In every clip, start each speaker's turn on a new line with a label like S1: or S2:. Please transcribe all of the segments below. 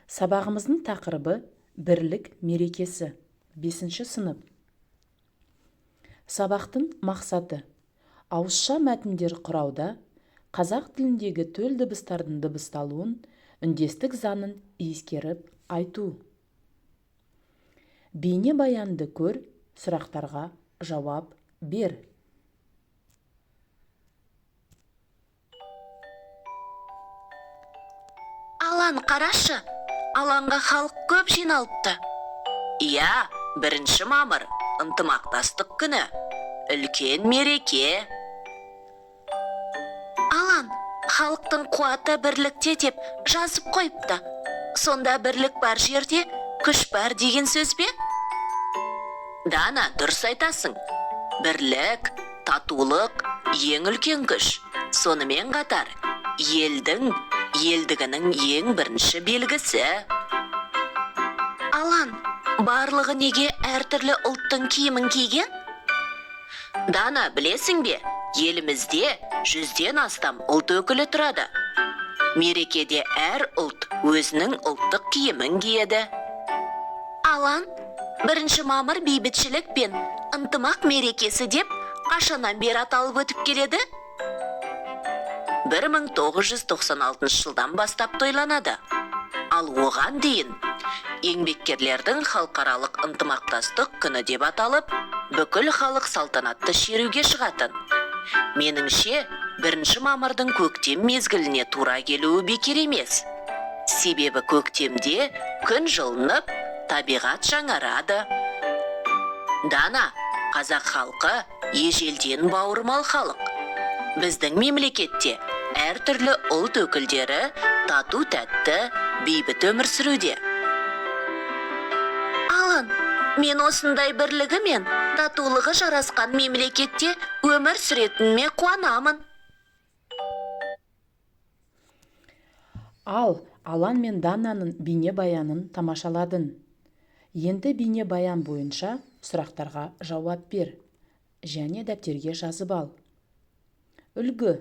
S1: Сабағымыздың тақырыбы бірлік мерекесі. 5 сынып. Сабақтың мақсаты: ауызша мәтіндер құрауда қазақ тіліндегі төл дыбыстардың дыбысталуын, үндестік заңын ескеріп айту. Бейне баянды көр, сұрақтарға жауап бер.
S2: Алан, қарашы, алаңға халық көп жиналыпты. Иә, 1 мамыр, ынтымақтастық күні, үлкен мереке. Алан, халықтың қуаты бірлікте деп жазып қойыпты. Сонда бірлік бар жерде күш бар деген сөз бе? Дана, дұрыс айтасың. Бірлік, татулық ең үлкен күш. Сонымен қатар, елдігінің ең бірінші белгісі. Алан, барлығы неге әртүрлі ұлттың киімін киген? Дана, білесің бе, елімізде 100-ден астам ұлт өкілі тұрады. Мерекеде әр ұлт өзінің ұлттық киімін киеді. Алан, 1 мамыр бейбітшілік пен ынтымақ мерекесі деп қашаннан бері аталып өтіп келеді? 1996 жылдан бастап тойланады. Ал оған дейін еңбеккерлердің халықаралық ынтымақтастық күні деп аталып, бүкіл халық салтанатты шеруге шығатын. Меніңше, 1 мамырдың көктем мезгіліне тура келуі бекер емес. Себебі көктемде күн жылынып, табиғат жаңарады. Дана, қазақ халқы ежелден бауырмал халық. Біздің мемлекетте әртүрлі ұлт өкілдері тату-тәтті, бейбіт өмір сүруде. Алан, мен осындай бірлігі мен татулығы жарасқан мемлекетте өмір сүретініме қуанамын.
S1: Ал Алан мен Дананың бейне баянын тамашаладың. Енді бейне баян бойынша сұрақтарға жауап бер және дәптерге жазып ал. Үлгі: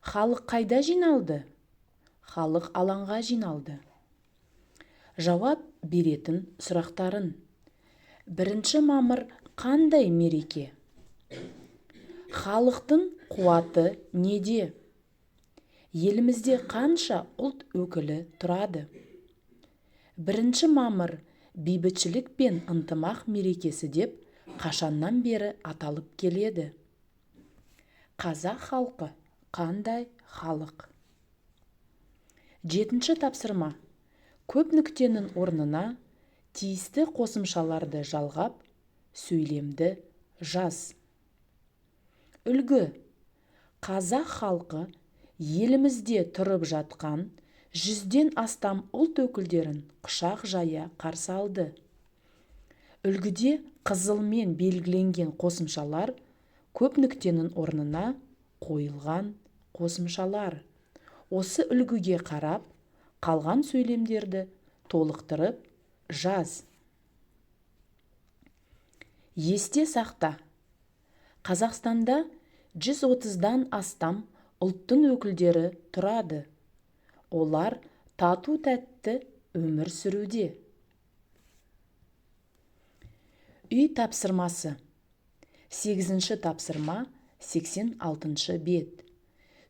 S1: халық қайда жиналды? Халық алаңға жиналды. Жауап беретін сұрақтарын: 1 мамыр қандай мереке? Халықтың қуаты неде? Елімізде қанша ұлт өкілі тұрады? 1 мамыр бейбітшілік пен ынтымақ мерекесі деп қашаннан бері аталып келеді? Қазақ халқы қандай халық? 7 тапсырма. Көп нүктенің орнына тиісті қосымшаларды жалғап, сөйлемді жаз. Үлгі: қазақ халқы елімізде тұрып жатқан 100-ден астам ұлт өкілдерін құшақ жая қарсы алды. Үлгіде қызылмен белгіленген қосымшалар көп нүктенің орнына қойылған қосымшалар. Осы үлгіге қарап, қалған сөйлемдерді толықтырып жаз. Есте сақта: Қазақстанда 130-дан астам ұлттың өкілдері тұрады. Олар тату-тәтті өмір сүруде. Үй тапсырмасы. 8 тапсырма, 86 бет.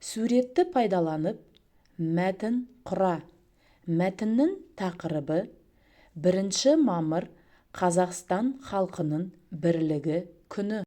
S1: Суретті пайдаланып, мәтін құра. Мәтіннің тақырыбы: 1 мамыр Қазақстан халқының бірлігі күні.